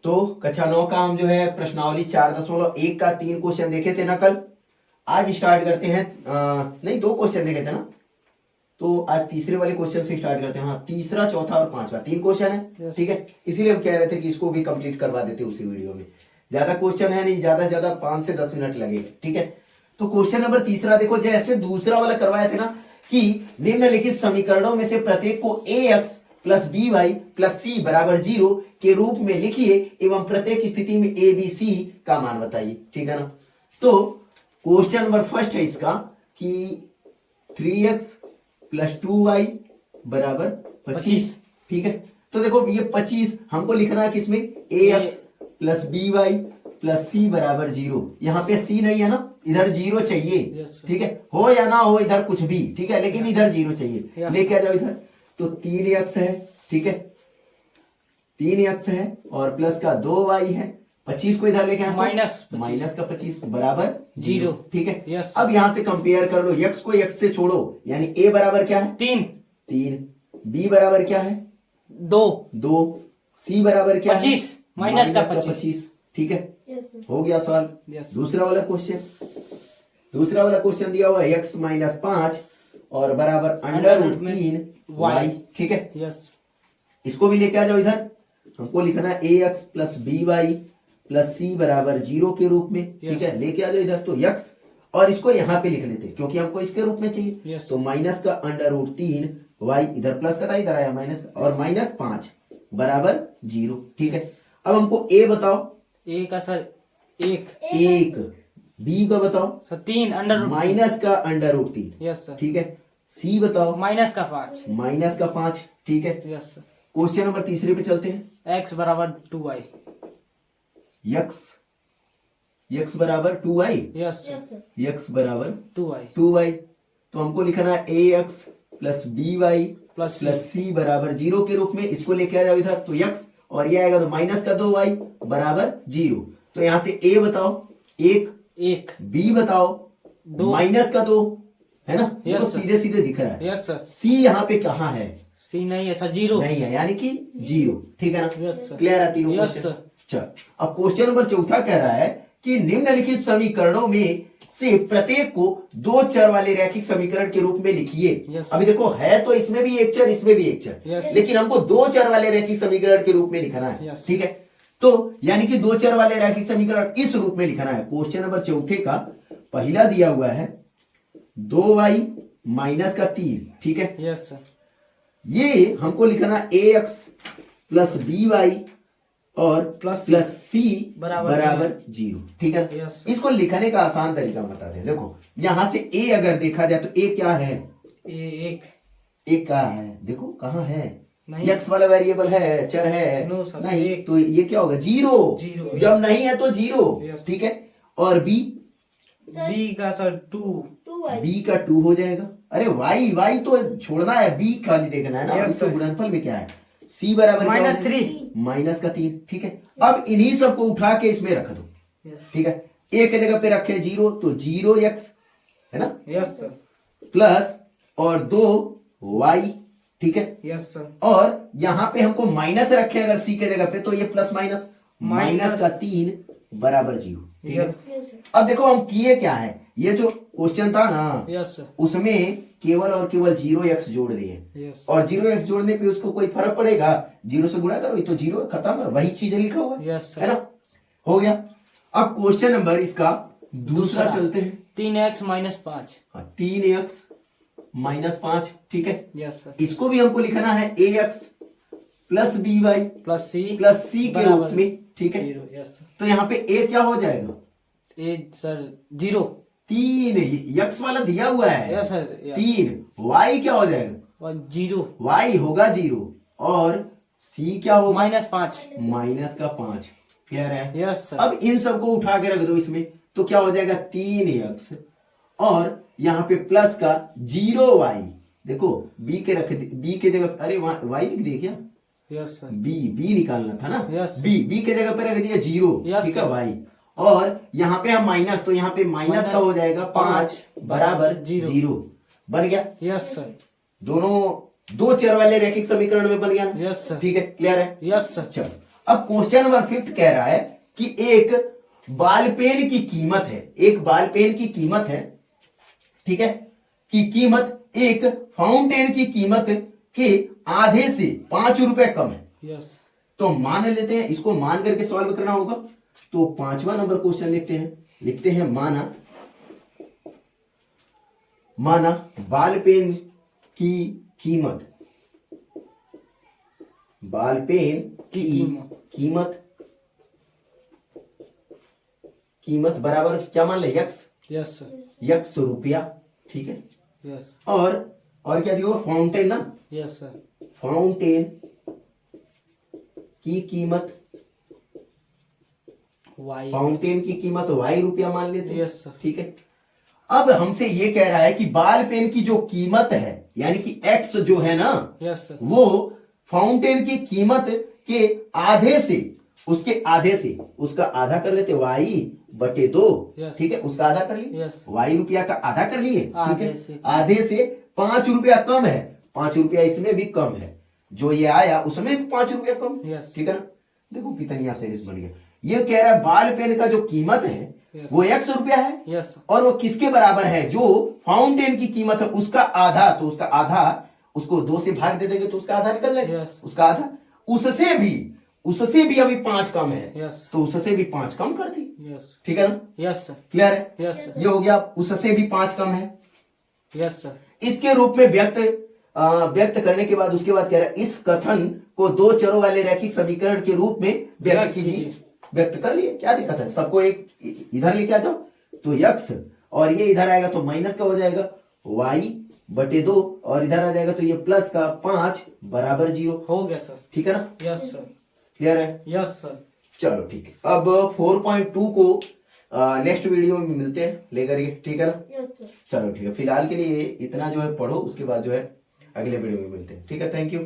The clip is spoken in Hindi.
तो कक्षा 9 का हम जो है प्रश्नावली 4.1 का 3 क्वेश्चन देखे थे ना कल। आज स्टार्ट करते हैं नहीं 2 क्वेश्चन देखे थे ना, तो आज तीसरे वाले क्वेश्चन से स्टार्ट करते हैं। हाँ, तीसरा, चौथा और पांचवा 3 क्वेश्चन है, ठीक है। इसीलिए हम कह रहे थे कि इसको भी कंप्लीट करवा देते उसी वीडियो में। ज्यादा क्वेश्चन है नहीं, ज्यादा से ज्यादा 5 से 10 मिनट लगेगा, ठीक है। तो क्वेश्चन नंबर तीसरा देखो, जैसे दूसरा वाला करवाया थे ना कि निम्नलिखित समीकरणों में से प्रत्येक को ax plus b y plus c बराबर 0 के रूप में लिखिए एवं प्रत्येक स्थिति में ए बी सी का मान बताइए, ठीक है ना। तो क्वेश्चन नंबर फर्स्ट है इसका कि 3x प्लस 2y बराबर 25, ठीक है। तो देखो ये 25 हमको लिखना है किसमें, ax plus b y plus c बराबर 0। यहाँ पे सी नहीं है ना, इधर 0 चाहिए, ठीक है। हो या ना हो इधर कुछ भी, ठीक है, लेकिन इधर 0 चाहिए। लेके आ जाओ इधर, तो 3x है, ठीक है, 3x है और प्लस का 2y है, 25 को इधर लेके आए माइनस का 25 बराबर 0, ठीक है। अब यहां से कंपेयर कर लो, x को x से छोड़ो, यानी a बराबर क्या है 3, b बराबर क्या है 2, c बराबर क्या है माइनस का 25, ठीक है। हो गया सवाल। दूसरा वाला क्वेश्चन दिया हुआ है x माइनस 5 और बराबर √3 y, ठीक है। इसको भी लेके आ जाओ इधर, हमको लिखना है ax plus b y plus c बराबर 0 के रूप में, ठीक है। लेके आ जाओ इधर, तो x और इसको यहाँ पे लिख लेते क्योंकि हमको इसके रूप में चाहिए। तो माइनस का √3 y, इधर प्लस का था, इधर आया माइनस का, और माइनस 5 बराबर 0, ठीक है। अब हमको a बताओ, ए का सर 1, b का बताओ 3 माइनस का √3, यस सर, ठीक है। सी बताओ माइनस का 5, ठीक है। Yes sir. क्वेश्चन नंबर तीसरे पे चलते हैं। x बराबर 2y, x बराबर 2y, यस सर, x बराबर 2y, तो हमको लिखना है ax plus b y plus plus c बराबर 0 के रूप में। इसको लेके आ जाओ इधर, तो x और ये आएगा तो माइनस का 2y बराबर 0। तो यहां से a बताओ 1, b बताओ 2, माइनस का 2, है ना, ये तो Yes, sir. सीधे सीधे दिख रहा है। Yes sir. c यहाँ पे कहाँ है, सी नहीं है सर, 0 नहीं है, यानी कि 0, ठीक है ना। यस सर, क्लियर है तीनों यस क्वेश्चन। सर। चल, अब क्वेश्चन नंबर चौथा कह रहा है कि निम्नलिखित समीकरणों में से प्रत्येक को 2 चर वाले रैखिक समीकरण के रूप में लिखिए। Yes, अभी देखो है तो इसमें भी एक चर, इसमें भी एक चर, Yes, लेकिन हमको 2 चर वाले रैखिक समीकरण के रूप में लिखना है, Yes, ठीक है। तो यानी कि 2 चर वाले रैखिक समीकरण इस रूप में लिखना है। क्वेश्चन नंबर चौथे का पहला दिया हुआ है 2y माइनस का 3, ठीक है। Yes sir. ये हमको लिखना ax प्लस बी वाई और प्लस सी बराबर 0, ठीक है। Yes, sir. इसको लिखने का आसान तरीका बताते हैं। देखो यहां से a अगर देखा जाए तो a क्या है, एक कहाँ है, देखो कहाँ है, नहीं, x वाला वेरिएबल है, चर है, No, sir. नहीं एक। तो ये क्या होगा 0, जब नहीं है तो 0, Yes. ठीक है। और b का सर 2, b का 2 हो जाएगा। अरे y तो छोड़ना है, b खाली देखना है ना। Yes, इसको sir. गुणनफल में क्या है, c बराबर -3, माइनस का 3, ठीक है। अब इन्हीं सबको उठा के इसमें रख दो, ठीक है। a के जगह पे रखे 0, तो 0x है ना, यस सर, प्लस और 2y, ठीक है। यस सर, और यहां पे हमको माइनस रखे अगर c के जगह पे, तो ये प्लस माइनस का 3 बराबर 0, ठीक है। अब देखो हम किए क्या है, ये जो क्वेश्चन था ना, यस सर, उसमें केवल और केवल 0x जोड़ दिए, यस और 0x जोड़ने पे उसको कोई फर्क पड़ेगा, 0 से गुणा करो, ये तो 0 खत्म है, वही चीजें लिखा हुआ यस है सर। ना। हो गया। अब क्वेश्चन नंबर इसका दूसरा चलते हैं। 3x माइनस 5, 3x माइनस 5, ठीक है। यस सर, इसको भी हमको लिखना है ax plus b y plus c के रूप में, ठीक है। 0, यस सर। तो यहाँ पे a क्या हो जाएगा, ए सर 0, 3, x वाला दिया हुआ है यस सर, 3, y क्या हो जाएगा, और 0 y होगा 0, और c क्या होगा -5, माइनस का 5, क्लियर है। Yes sir. अब इन सबको उठा के रख दो इसमें, तो क्या हो जाएगा 3x और यहाँ पे प्लस का 0y। देखो b के जगह, अरे y लिख दिए क्या, यस सर, b निकालना था ना, Yes, sir. b के जगह पे रख दिया 0, Yes, ठीक है sir. y, और यहाँ पे हम माइनस, तो यहाँ पे माइनस का हो जाएगा 5 बराबर 0, बन गया। यस सर, दोनों 2 चर वाले रैखिक समीकरण में बन गया ना, यस सर, ठीक है, क्लियर है। Yes sir. चल अब क्वेश्चन नंबर 5 कह रहा है कि एक बॉल पेन की कीमत है, एक बॉल पेन की कीमत है, ठीक है, की कीमत एक फाउंटेन की कीमत के आधे से 5 रुपए कम है। यस तो मान लेते हैं, इसको मान करके सॉल्व करना होगा। तो 5वां नंबर क्वेश्चन लिखते हैं माना बॉल पेन की कीमत, बॉल पेन की कीमत बराबर क्या मान ले, यक्स, यस सर, यक्स रुपया, ठीक है। यस और क्या दिया हुआ, फाउंटेन ना, यस सर, फाउंटेन की कीमत, वाई, फाउंटेन की कीमत वाई रुपया मान लेते हैं, यस सर, ठीक है। अब हमसे ये कह रहा है कि बॉल पेन की जो कीमत है यानी कि एक्स जो है ना, यस सर, वो फाउंटेन की कीमत के आधे से, उसके आधे से, उसका आधा कर लेते वाई बटे 2, Yes. ठीक है, उसका आधा कर लिए, Yes. वाई रुपया का आधा कर लिए, ठीक आधे है, से। आधे से 5 रुपया कम है, 5 रुपया इसमें भी कम है, जो ये आया उसमें भी 5 रुपया कम, Yes. ठीक है ना। देखो कितनी आसानी से बन गया। ये कह रहा है बॉल पेन का जो कीमत है Yes. वो 100 रुपया है, यस और वो किसके बराबर है, जो फाउंटेन की कीमत है उसका आधा, तो उसका आधा उसको 2 से भाग दे देंगे तो उसका आधा निकल जाएगा, Yes. उसका आधा, उससे भी अभी 5 कम है, यस तो उससे भी 5 कम कर दी, यस ठीक है ना, यस सर, क्लियर है। यस सर, ये हो गया, उससे भी 5 कम है, यस सर, इसके रूप में व्यक्त करने के बाद उसके बाद कह रहा है इस कथन को 2 चरों वाले रैखिक समीकरण के रूप में व्यक्त कीजिए। व्यक्त कर लिए, क्या दिक्कत है, सबको एक इधर लेके आ जाओ, तो यक्स और ये इधर आएगा तो माइनस का हो जाएगा वाई बटे 2, और इधर आ जाएगा तो ये प्लस का 5 बराबर 0, हो गया सर, ठीक है ना, यस सर, क्लियर है। यस सर, चलो ठीक है, अब 4.2 को नेक्स्ट वीडियो में मिलते हैं लेकर के, ठीक है ना। चलो ठीक है, फिलहाल के लिए इतना जो है पढ़ो, उसके बाद जो है अगले वीडियो में मिलते हैं, ठीक है, थैंक यू।